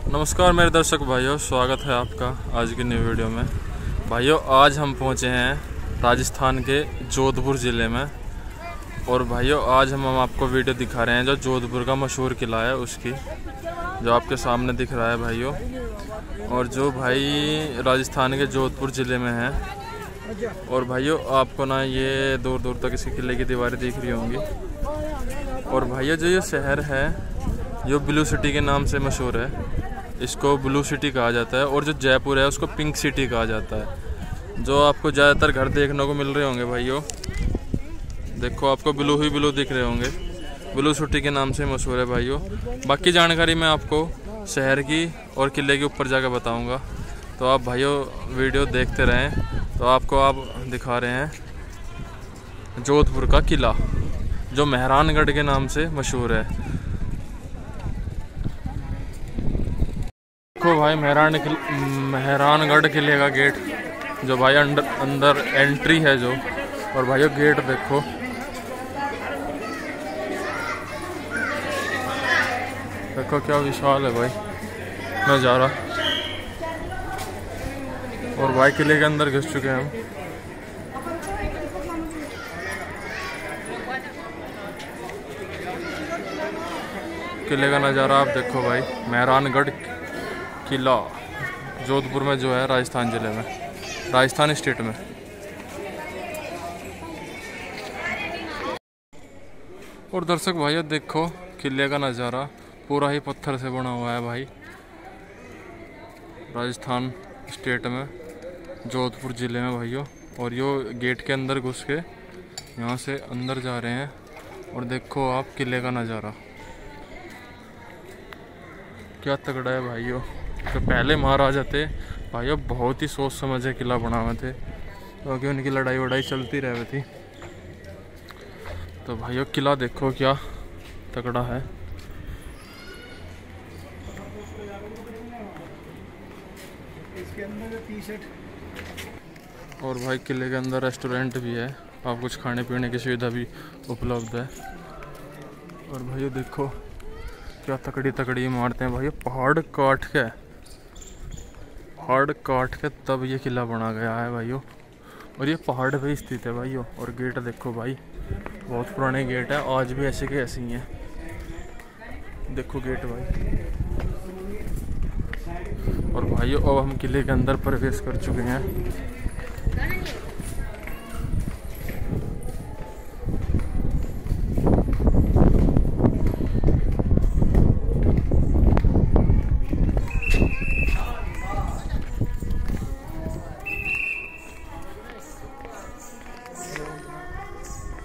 नमस्कार मेरे दर्शक भाइयों, स्वागत है आपका आज की न्यू वीडियो में। भाइयों आज हम पहुंचे हैं राजस्थान के जोधपुर ज़िले में। और भाइयों आज हम आपको वीडियो दिखा रहे हैं जो जोधपुर का मशहूर किला है उसकी, जो आपके सामने दिख रहा है भाइयों। और जो भाई राजस्थान के जोधपुर ज़िले में है। और भाइयों आपको ना ये दूर दूर तक इसी किले की दीवारें दिख रही होंगी। और भाइयों जो ये शहर है ये ब्लू सिटी के नाम से मशहूर है, इसको ब्लू सिटी कहा जाता है। और जो जयपुर है उसको पिंक सिटी कहा जाता है। जो आपको ज़्यादातर घर देखने को मिल रहे होंगे भाइयों, देखो आपको ब्लू ही ब्लू दिख रहे होंगे, ब्लू सिटी के नाम से मशहूर है भाइयों। बाकी जानकारी मैं आपको शहर की और किले के ऊपर जाकर बताऊंगा, तो आप भाइयों वीडियो देखते रहें। तो आपको आप दिखा रहे हैं जोधपुर का किला जो मेहरानगढ़ के नाम से मशहूर है। देखो भाई मेहरानगढ़ किले का गेट, जो भाई अंदर एंट्री है जो। और भाइयों गेट देखो, देखो क्या विशाल है भाई नज़ारा। और भाई किले के अंदर घुस चुके हैं हम। किले का नज़ारा आप देखो भाई, मेहरानगढ़ किला जोधपुर में जो है राजस्थान ज़िले में, राजस्थान स्टेट में। और दर्शक भाइयों देखो किले का नज़ारा पूरा ही पत्थर से बना हुआ है भाई, राजस्थान स्टेट में जोधपुर ज़िले में भाइयों। और यो गेट के अंदर घुस के यहाँ से अंदर जा रहे हैं। और देखो आप किले का नज़ारा क्या तगड़ा है भाइयों। तो पहले महाराजा थे भाइयों, बहुत ही सोच समझ के किला बना हुए थे, क्योंकि उनकी लड़ाई वड़ाई चलती रही थी। तो भाइयों किला देखो क्या तगड़ा है। इसके अंदर और भाई किले के अंदर रेस्टोरेंट भी है, आप कुछ खाने पीने की सुविधा भी उपलब्ध है। और भाइयों देखो क्या तकड़ी तकड़ी इमारतें हैं भाइयों, पहाड़ काट के तब ये किला बना गया है भाइयों। और ये पहाड़ पे स्थित है भाइयों। और गेट देखो भाई, बहुत पुराने गेट है, आज भी ऐसे के ऐसे ही हैं। देखो गेट भाई। और भाइयों अब हम किले के अंदर प्रवेश कर चुके हैं।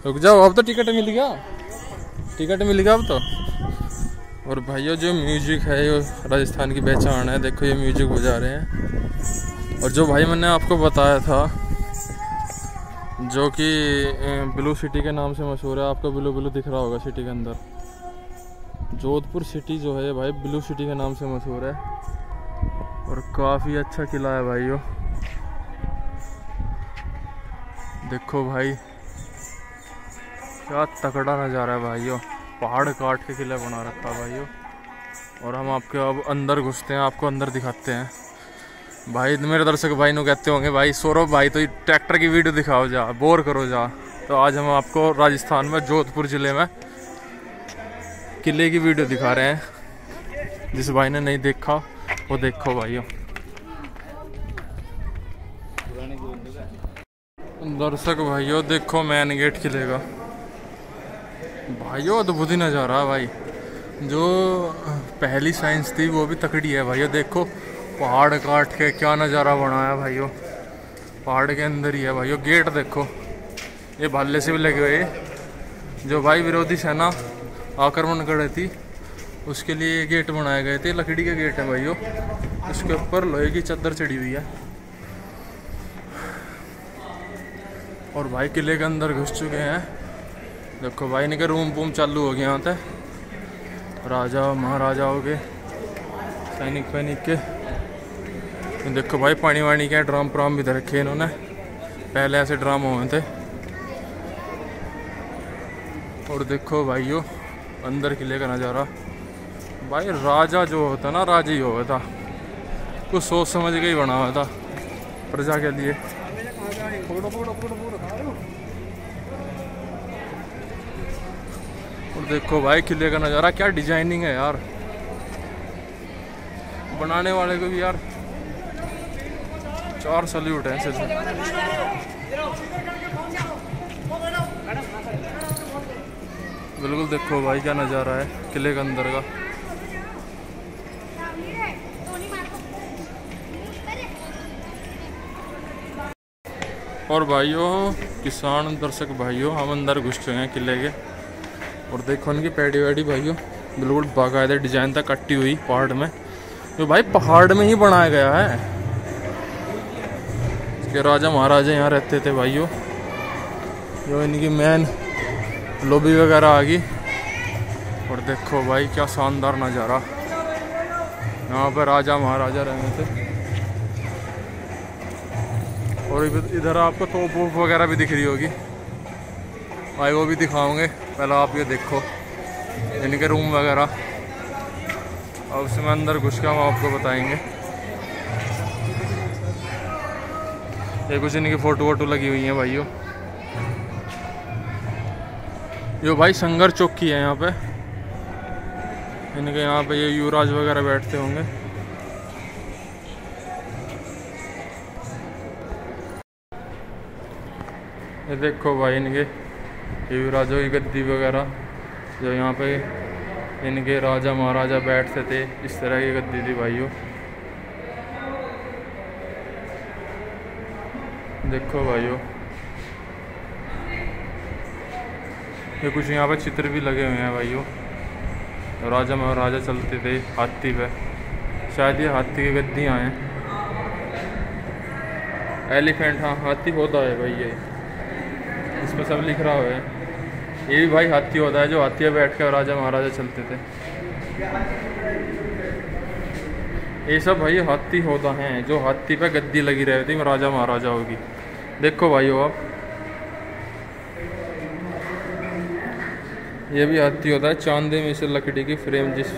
रुक जाओ, अब तो टिकट मिल गया अब तो। और भाइयों जो म्यूजिक है ये राजस्थान की पहचान है, देखो ये म्यूजिक बजा रहे हैं। और जो भाई मैंने आपको बताया था जो कि ब्लू सिटी के नाम से मशहूर है, आपको ब्लू ब्लू दिख रहा होगा सिटी के अंदर। जोधपुर सिटी जो है भाई ब्लू सिटी के नाम से मशहूर है। और काफ़ी अच्छा किला है भाइयों, देखो भाई क्या तगड़ा नज़ारा है भाइयों। पहाड़ काट के किला बना रखा है भाइयों। और हम आपके अब अंदर घुसते हैं, आपको अंदर दिखाते हैं। भाई मेरे दर्शक भाई नु कहते होंगे भाई सौरभ भाई तो ट्रैक्टर की वीडियो दिखाओ जा, बोर करो जा। तो आज हम आपको राजस्थान में जोधपुर ज़िले में किले की वीडियो दिखा रहे हैं। जिस भाई ने नहीं देखा वो देखो भाइयों। दर्शक भाइयों देखो मेन गेट किले का भाइयों, अद्भुत ही नज़ारा है भाई। जो पहली साइंस थी वो भी तकड़ी है भाइयों। देखो पहाड़ काट के क्या नज़ारा बनाया भाइयों, पहाड़ के अंदर ही है भाइयों। गेट देखो ये भाले से भी लगे हुए, जो भाई विरोधी सेना आक्रमण कर रही थी उसके लिए ये गेट बनाए गए थे। लकड़ी के गेट है भाइयों, इसके ऊपर लोहे की चादर चढ़ी हुई है। और भाई किले के अंदर घुस चुके हैं, देखो भाई इनके रूम वूम चालू हो गए यहाँ पे, राजा महाराजाओं के, सैनिक वैनिक के। देखो भाई पानी वानी के ड्राम प्राम भी रखे इन्होंने, पहले ऐसे ड्राम हुए थे। और देखो भाइयों अंदर किले का नज़ारा भाई राजा जो होता ना, राजा ही होता था, कुछ सोच समझ के ही बना हुआ था प्रजा के लिए। और देखो भाई किले का नज़ारा, क्या डिजाइनिंग है यार, बनाने वाले को भी यार 4 सैल्यूट है ऐसे। बिल्कुल देखो भाई क्या नज़ारा है किले के अंदर का। और भाइयों, किसान दर्शक भाइयों, हम अंदर घुस चुके हैं किले के। और देखो उनकी पैडी वैडी भाइयों, बिल्कुल बाकायदा डिजाइन तक कट्टी हुई पहाड़ में, जो भाई पहाड़ में ही बनाया गया है। इसके राजा महाराजा यहाँ रहते थे भाइयों। जो इनकी मेन लॉबी वगैरह आ गई। और देखो भाई क्या शानदार नज़ारा, यहाँ पर राजा महाराजा रहे थे। और इधर आपको तोप वोप वगैरह भी दिख रही होगी भाई, वो भी दिखाओगे। पहले आप ये देखो इनके रूम वगैरह, और उसमें अंदर घुस के हम आपको बताएंगे। ये कुछ इनकी फ़ोटो वोटो लगी हुई हैं भाइयों। जो भाई संघर्ष चौकी है यहाँ पे, इनके यहाँ पे ये युवराज वगैरह बैठते होंगे। ये देखो भाई इनके युवराजों की गद्दी वगैरह, जो यहाँ पे इनके राजा महाराजा बैठते थे, इस तरह की गद्दी थी भाइयों। देखो भाइयों, ये कुछ यहाँ पे चित्र भी लगे हुए हैं भाइयों। राजा महाराजा चलते थे हाथी पे, शायद ये हाथी की गद्दियाँ हैं। एलिफेंट, हाँ हाथी होता है भाई, ये इस पर सब लिख रहा है। ये भी भाई हाथी होता है, जो हाथी पे बैठ कर राजा महाराजा चलते थे। ये सब भाई हाथी होता हैं, जो हाथी पे गद्दी लगी रहती थी राजा महाराजा होगी। देखो भाइयों आप, ये भी हाथी होता है, चांदी में से लकड़ी की फ्रेम, जिस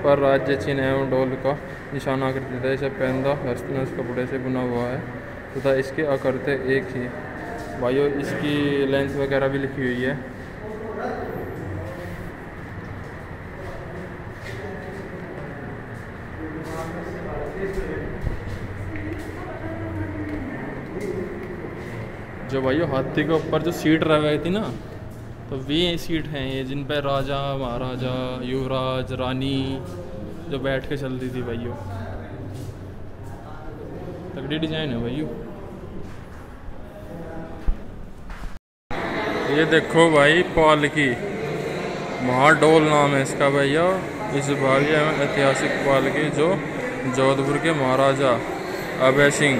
पर राज्य चिन्ह एवं डोल का निशान आकृति था। इसे पेंदा हस्तनस कपड़े से बुना हुआ है तथा इसके आकृति एक ही भाइयों। इसकी लेंथ वगैरह भी लिखी हुई है। जो भाइयों हाथी के ऊपर जो सीट रह थी ना, तो वे सीट हैं ये, जिन पर राजा महाराजा युवराज रानी जो बैठ के चलती थी भाइयों। तगड़ी डिजाइन है भाइयों। ये देखो भाई पालकी, महाडोल नाम है इसका भैया। इस भव्य एवं ऐतिहासिक पालकी जो जोधपुर के महाराजा अभय सिंह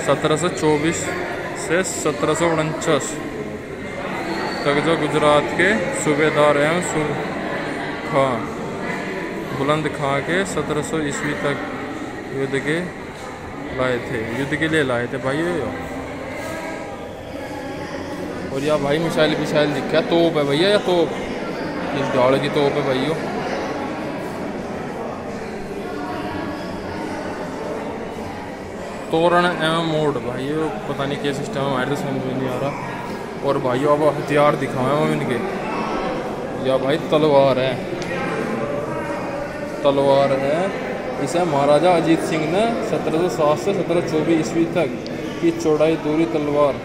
1724 से 1749 तक, जो गुजरात के सूबेदार एवं खां बुलंद खां के 1700 ईस्वी तक युद्ध के लिए लाए थे भाई। और यह भाई मिसाइल विसाइल दिखा, तोप है भैया, या तोप, इस ढाल की तोप है भाइयों। तोरण एवं मोड़ भाइयों, पता नहीं क्या सिस्टम है, हमारे तो समझ में नहीं आ रहा। और भाइयों अब हथियार दिखाए हम इनके, या भाई तलवार है, तलवार है। इसे महाराजा अजीत सिंह ने 1707 से 1724 ईस्वी तक की चौड़ाई दूरी तलवार,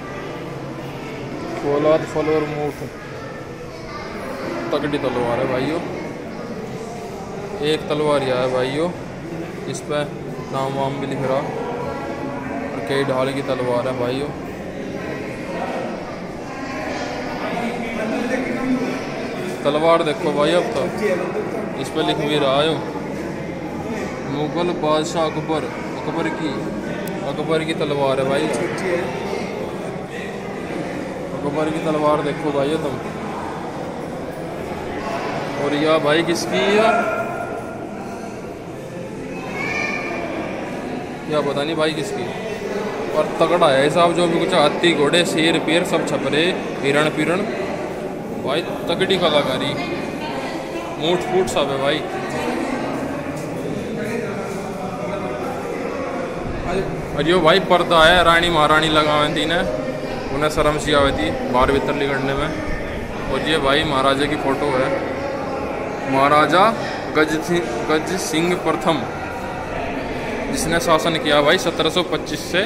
फौलाद फल और मूठ, तगड़ी तलवार है भाइयों। एक तलवार यह है भाइयों, इस पर नाम वाम भी लिख रहा, और कई ढाल की तलवार है भाइयों। तलवार देखो भाई, अब तक इस पर लिख भी रहा है मुगल बादशाह अकबर की तलवार है भाई। अकबर की तलवार देखो भाई तुम। और यह भाई किसकी है, या पता नहीं भाई किसकी। और तगड़ा है साहब, जो भी कुछ हाथी घोड़े शेर पेर सब छपरे हिरण पिरण भाई, तगड़ी कलाकारी, मूठ फूट सब है भाई। और यो भाई पर्दा है रानी महारानी लगावे थी ने उन्हें शर्म सी आवे थी बाहर भीतर निकलने में। और ये भाई महाराजा की फ़ोटो है, महाराजा गज सिंह प्रथम, जिसने शासन किया भाई 1725 से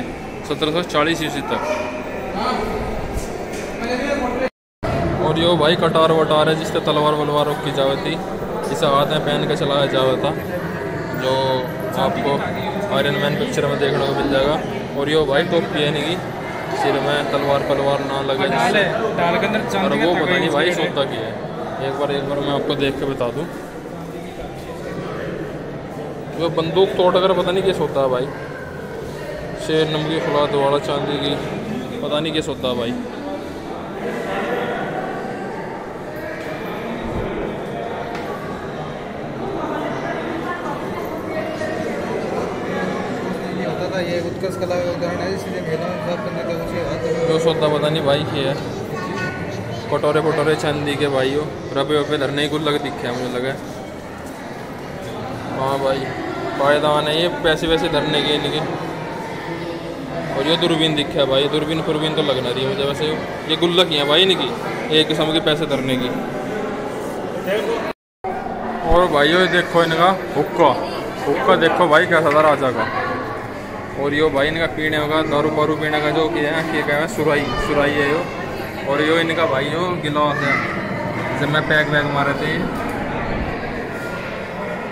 1740 ईस्वी तक। और यो भाई कटार वटार है जिससे तलवार वलवार रोकी जावे थी, इसे हाथ में पहन के चलाया जावा था, जो आपको आयरन मैन पिक्चर में देखने को मिल जाएगा। और यो भाई टोपी है नहीं, सिर में तलवार पलवार ना लगे जिससे, और वो पता नहीं भाई सोता की है। एक बार मैं आपको देख के बता दूँ, वो बंदूक तोड़ कर पता नहीं कैसे होता है भाई, शेर नमकी फुलाद वाला चांदी की, पता नहीं कैसे होता है भाई। ये उत्कर्ष कला का उदाहरण है, इसलिए महिलाओं के साथ करने का उसे हाथ जो सोता पता नहीं भाई की है। कटोरे पटोरे चांदी के भाइयों, रबे वबे धरने ही कुछ लग दिखे मुझे लगा। हाँ भाई पायदान है ये, पैसे वैसे धरने के इनके। और ये दूरबीन दिखा है भाई, दूरबीन फुरबीन तो लगना रही है मुझे वैसे। ये गुल्लक ही है भाई इनकी, एक किस्म के पैसे धरने की। और भाइयों ये देखो इनका हुक्का देखो भाई कैसा था राजा का। और यो भाई इनका पीने का दारू वारू पीने का जो किया है क्या है, सुराई है यो। और यो इनका भाई यो गिलास है, जब मैं पैक वैक मारे थे।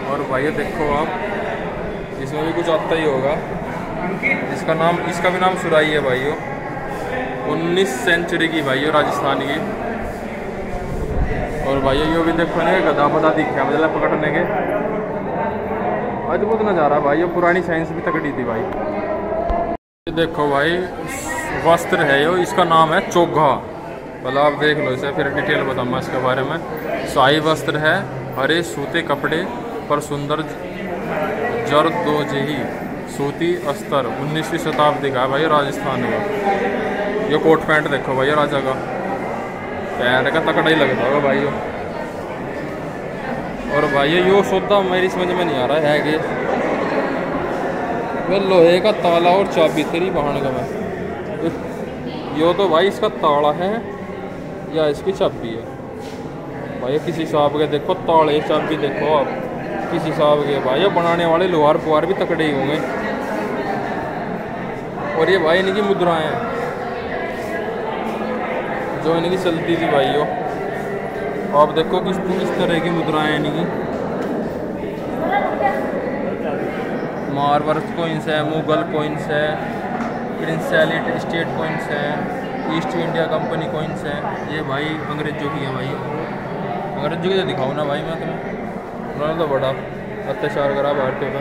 और भाई देखो आप, इसमें भी कुछ आता ही होगा, इसका भी नाम सुराई है भाई यो, 19 सेंचुरी की भाई यो, राजस्थान की। और भाई यो भी देखो ना गधा बधा दिखा मतलब पकड़ने के, अद्भुत नज़ारा भाई, ये पुरानी साइंस भी तकड़ी थी भाई। ये देखो भाई वस्त्र है यो, इसका नाम है चोघा, मतलब आप देख लो इसे, फिर डिटेल बताऊँगा इसके बारे में। शाही वस्त्र है, हरे सूते कपड़े पर सुंदर जरदोजी सूती अस्तर, 19वीं शताब्दी का है भाई राजस्थान का। ये कोट पैंट देखो भाई राजा का, पैर का तकड़ा ही लगता होगा भाई यो। और भाई यो सौदा मेरी समझ में नहीं आ रहा है कि वह लोहे का ताला और चाबी तेरी बहान का मैं, यो तो भाई इसका ताला है या इसकी चाबी है भाई, किसी हिसाब के देखो ताले चाबी देखो आप, किसी हिसाब के भाई ये बनाने वाले लोहार पुहार भी तकड़े ही होंगे। और ये भाई इनकी मुद्राएं हैं जो इनकी चलती थी भाई यो, आप देखो किस तरह की मुद्राएं हैं इनकी। मार्बल कॉइन्स है, मुगल कॉइन्स है, प्रिंसेलिटी स्टेट कॉइन्स है, ईस्ट इंडिया कंपनी कॉइन्स है। ये भाई अंग्रेजों की है भाई, अंग्रेजों की तो दिखाऊँ ना भाई मैं तुम्हें, उन्होंने तो बड़ा अत्याचार करा भारतीयों का।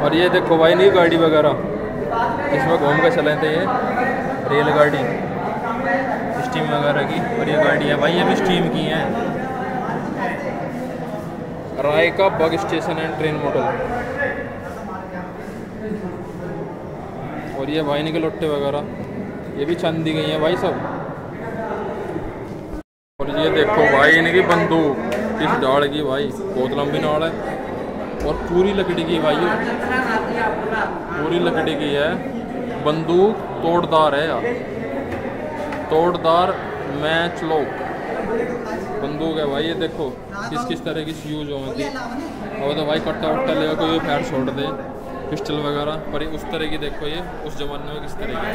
और ये देखो भाई नहीं गाड़ी वगैरह इसमें घूम के चले थे, ये रेलगाड़ी स्टीम वगैरह की। और ये गाड़ी है भाई, ये भी स्टीम की है, राय का bug station and train model. और ये भाई के लोट्टे वगैरह ये भी चांदी गई हैं भाई सब। और ये देखो भाई इनकी बंदूक किस डाल की भाई, बहुत लंबी नाड़ है और पूरी लकड़ी की भाई, पूरी लकड़ी की है। बंदूक तोड़दार है यार, तोड़दार मैच लोक बंदूक है भाई। ये देखो किस तरह की यूज होती है। और तो भाई कट्टा वट्टा लेगा कोई पैर छोड़ दे, पिस्टल वगैरह, पर उस तरह की देखो ये उस जमाने में किस तरह की।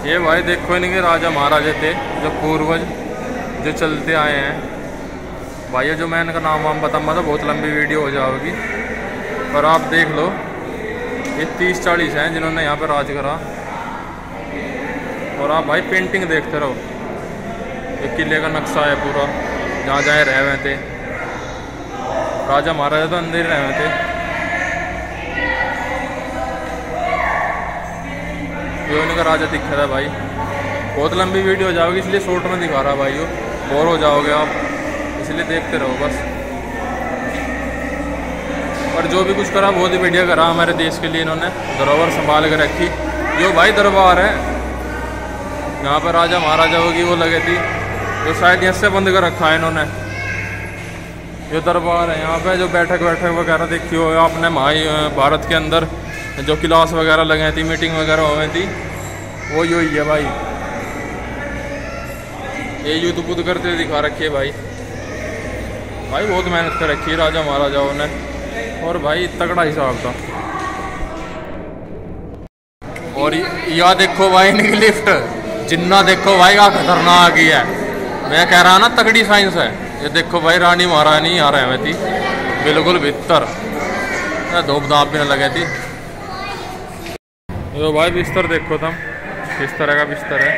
ये भाई देखो इनके राजा महाराजा थे जो पूर्वज जो चलते आए हैं भाई। जो मैं इनका नाम वाम बताऊँगा तो बहुत लंबी वीडियो हो जाएगी, पर आप देख लो ये 30-40 हैं जिन्होंने यहाँ पर राज करा। और आप भाई पेंटिंग देखते रहो, ये किले का नक्शा है पूरा, जहाँ जहाँ रह हुए थे राजा महाराजा तो अंदर ही रह हुए थे। ये उनका राजा दिखा था भाई, बहुत लंबी वीडियो हो जाएगी इसलिए शॉर्ट में दिखा रहा भाई, बोर हो जाओगे आप, इसलिए देखते रहो बस। और जो भी कुछ करा बहुत ही बढ़िया करा हमारे देश के लिए, इन्होंने धरोहर संभाल कर रखी। जो भाई दरबार है यहाँ पर राजा महाराजाओं की वो लगे थी, जो शायद यहाँ से बंद कर रखा है इन्होंने। ये दरबार है यहाँ पे, जो बैठक वगैरह देखी हो आपने भारत के अंदर जो क्लास वगैरह लगे थी, मीटिंग वगैरह हो गई थी, वो यही है भाई। ये युद्ध बुद्ध करते दिखा रखी है भाई। भाई बहुत मेहनत कर रखी है राजा महाराजाओं ने, और भाई तगड़ा हिसाब था। और यह देखो भाई इनकी लिफ्ट, जिन्ना देखो भाई का खतरनाक ही है। मैं कह रहा ना तगड़ी साइंस है। ये देखो भाई रानी महारानी आ रहे हैं थी बिल्कुल भीतर, धूप धाप भी न लगे थी। तो भाई बिस्तर देखो तुम, किस तरह का बिस्तर है।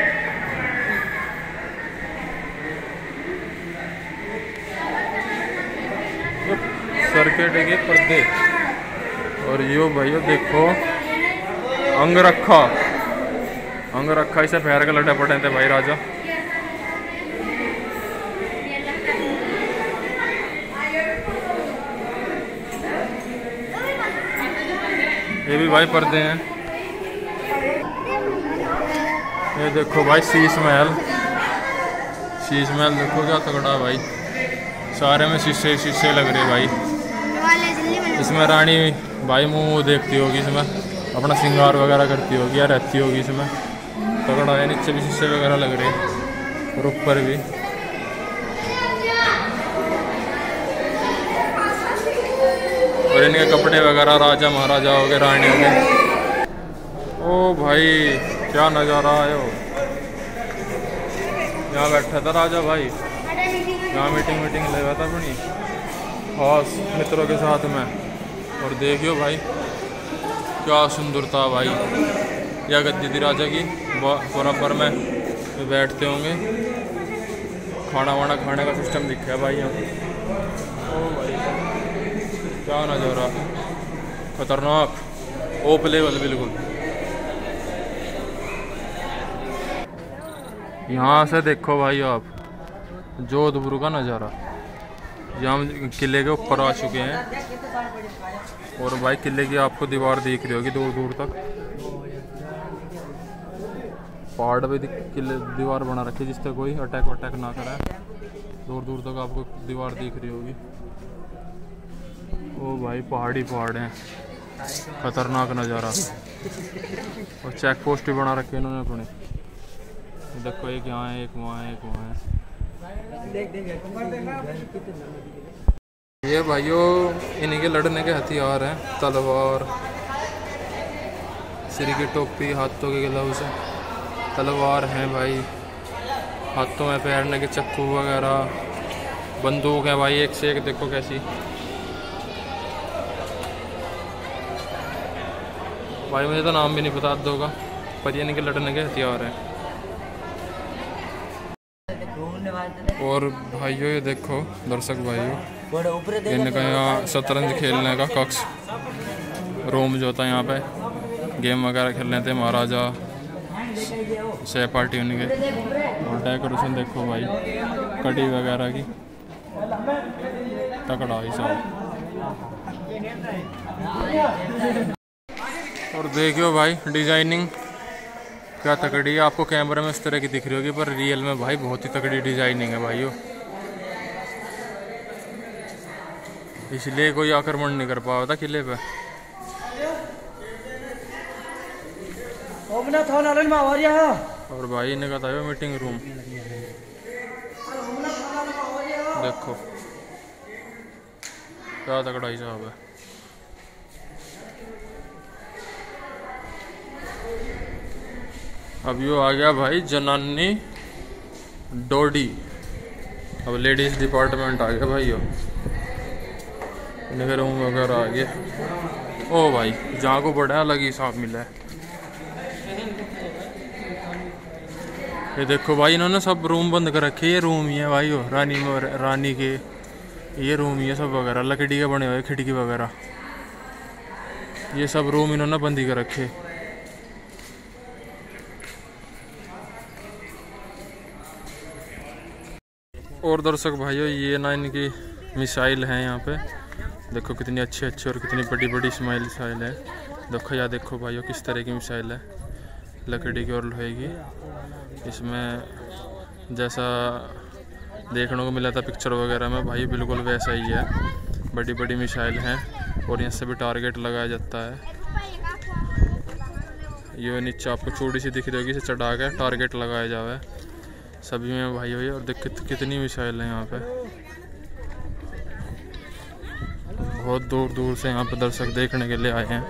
सर्किट के पर्दे, और यो भाई देखो अंगरखा इसे पैर के लटे पड़े थे भाई राजा। ये भी भाई पर्दे हैं। ये देखो भाई शीश महल देखो क्या तगड़ा भाई, सारे में शीशे लग रहे भाई। इसमें रानी भाई मुंह देखती होगी, इसमें अपना श्रृंगार वगैरह करती होगी या रहती होगी इसमें, तगड़ा है। नीचे भी शीशे वगैरह लग रहे हैं और ऊपर भी। और इनके कपड़े वगैरह राजा महाराजाओं के, रानियों के। ओ भाई क्या नज़ारा है। यहाँ बैठा था राजा भाई, यहाँ मीटिंग ले रहा था अपनी खास मित्रों के साथ में। और देखियो भाई क्या सुंदरता भाई। यह गद्दी थी राजा की, बराबर में बैठते होंगे। खाना वाना खाने का सिस्टम दिखा है भाई यहाँ। ओ भाई क्या नज़ारा, खतरनाक, ओप लेवल बिल्कुल। यहाँ से देखो भाई आप जोधपुर का नज़ारा। यहाँ हम किले के ऊपर आ चुके हैं, और भाई किले की आपको दीवार दिख रही होगी दूर दूर तक। पहाड़ पे किले दीवार बना रखी है जिससे कोई अटैक ना करे। दूर दूर तक आपको दीवार दिख रही होगी। ओ भाई पहाड़ हैं, खतरनाक नज़ारा। और चेक पोस्ट भी बना रखे इन्होंने अपने। देखो एक यहाँ है, एक वहाँ है, एक वहाँ है। ये भाइयों इनके लड़ने के हथियार हैं, तलवार, सिर की टोपी, हाथों के ग्लव्स, तलवार हैं भाई, हाथों में पहनने के चक्कू वगैरह, बंदूक है भाई एक से एक। देखो कैसी भाई, मुझे तो नाम भी नहीं पता दो का, पर ये इनके लड़ने के हथियार हैं। और भाइयों ये देखो दर्शक भाइयों, इनका यहाँ शतरंज खेलने का कक्ष, रूम जो था यहाँ पे गेम वगैरह खेलने थे महाराजा सहपाठी उनके। और डेकोरेशन देखो भाई, कड़ी वगैरह की, तकड़ा ही सब। और देखियो भाई डिजाइनिंग क्या तकड़ी है। आपको कैमरे में इस तरह की दिख रही होगी, पर रियल में भाई बहुत ही तकड़ी डिजाइनिंग है भाइयों। इसलिए कोई आक्रमण नहीं कर पाया था किले पे। और भाई ने कहा था मीटिंग रूम देखो क्या तगड़ा हिसाब है। अब यो आ गया भाई जनानी डोडी, अब लेडीज डिपार्टमेंट आ गया भाई। यो इनके रूम वगैरह आ गया। ओ भाई जहाँ को बड़ा अलग ही साफ मिला है। ये देखो भाई इन्होंने सब रूम बंद कर रखे। ये रूम ही है भाई, यो रानी के ये रूम ही है सब वगैरह, लकड़ी के बने हुए खिड़की वगैरह, ये सब रूम इन्होंने बंद ही कर रखे। और दर्शक भाइयों ये ना इनकी मिसाइल है यहाँ पे, देखो कितनी अच्छी अच्छी और कितनी बड़ी बड़ी मिसाइल है। देखो या देखो भाइयों किस तरह की मिसाइल है, लकड़ी की और लोहे की। इसमें जैसा देखने को मिला था पिक्चर वगैरह में भाई, बिल्कुल वैसा ही है। बड़ी बड़ी मिसाइल हैं और यहाँ से भी टारगेट लगाया जाता है। ये नीचे आपको चौड़ी सी दिख रही होगी, इसे चढ़ा के टारगेट लगाया जावे सभी में भाई हुई। और देख कितनी मिसाइल है यहाँ पे, बहुत दूर दूर से यहाँ पे दर्शक देखने के लिए आए हैं।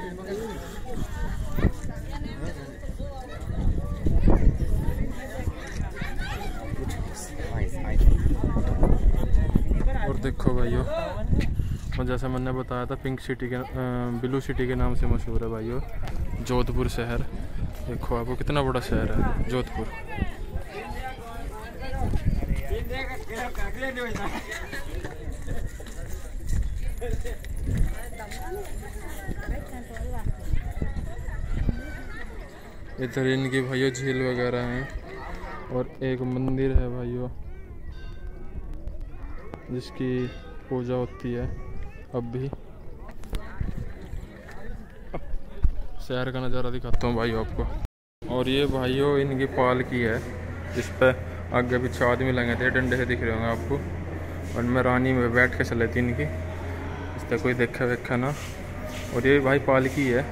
और देखो भाइयों, और जैसे मैंने बताया था पिंक सिटी के ब्लू सिटी के नाम से मशहूर है भाइयों जोधपुर शहर। देखो आपको कितना बड़ा शहर है जोधपुर। इधर इनकी भाइयों झील वगैरह हैं और एक मंदिर है भाइयों जिसकी पूजा होती है अब भी। शहर का नज़ारा दिखाता हूँ भाइयों आपको। और ये भाइयों इनकी पालकी है जिस पे आगे पीछे आदमी लगे थे, डंडे से दिख रहे होंगे आपको। और मैं रानी में बैठ के चले थी इनकी, इस तरह कोई देखा वेखा ना। और ये भाई पालकी है,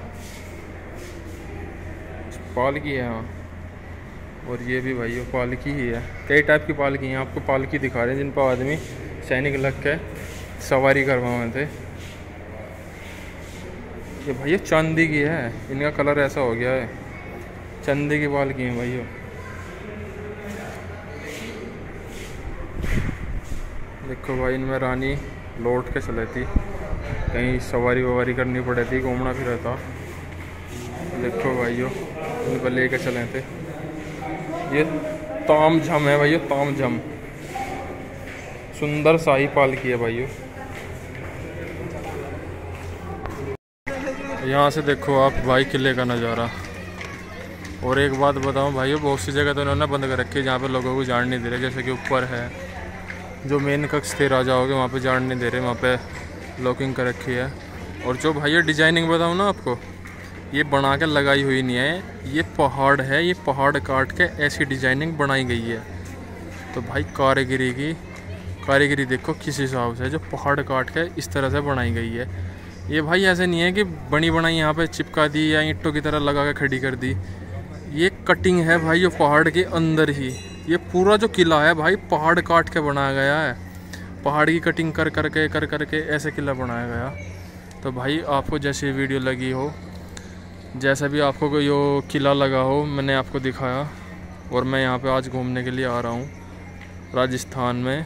पालकी है हाँ। और ये भी भाइयों पालकी ही है, कई टाइप की पालकी हैं। आपको पालकी दिखा रहे हैं जिन पर आदमी सैनिक लग के सवारी करवाए थे। ये भैया चांदी की है, इनका कलर ऐसा हो गया है, चांदी की पालकी है भाइयों। देखो भाई इनमें रानी लौट के चले थी, कहीं सवारी ववारी करनी पड़े थी, घूमना फिरा था। देखो भाइयों इन पर लेके चले थे। ये तामझम है भाइयों, तामझम सुंदर शाही पालकी है भाइयों। यहाँ से देखो आप भाई किले का नज़ारा। और एक बात बताऊँ भाइयों, बहुत सी जगह तो इन्होंने बंद कर रखी है जहाँ पे लोगों को जान नहीं दे रहे। जैसे कि ऊपर है जो मेन कक्ष थे राजाओं के, वहाँ पे जान नहीं दे रहे, वहाँ पे लॉकिंग कर रखी है। और जो भाइयों डिजाइनिंग बताऊँ ना आपको, ये बना के लगाई हुई नहीं है, ये पहाड़ है, ये पहाड़ काट के ऐसी डिजाइनिंग बनाई गई है। तो भाई कारीगरी देखो किस हिसाब से, जो पहाड़ काट के इस तरह से बनाई गई है। ये भाई ऐसे नहीं है कि बनी बनाई यहाँ पे चिपका दी या ईंटों की तरह लगा के खड़ी कर दी। ये कटिंग है भाई, ये पहाड़ के अंदर ही ये पूरा जो किला है भाई पहाड़ काट के बनाया गया है। पहाड़ की कटिंग कर करके ऐसे किला बनाया गया। तो भाई आपको जैसी वीडियो लगी हो, जैसा भी आपको कोई यो किला लगा हो, मैंने आपको दिखाया। और मैं यहाँ पे आज घूमने के लिए आ रहा हूँ राजस्थान में,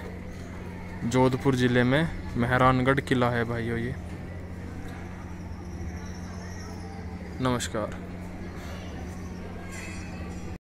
जोधपुर ज़िले में मेहरानगढ़ किला है भाइयों ये। नमस्कार।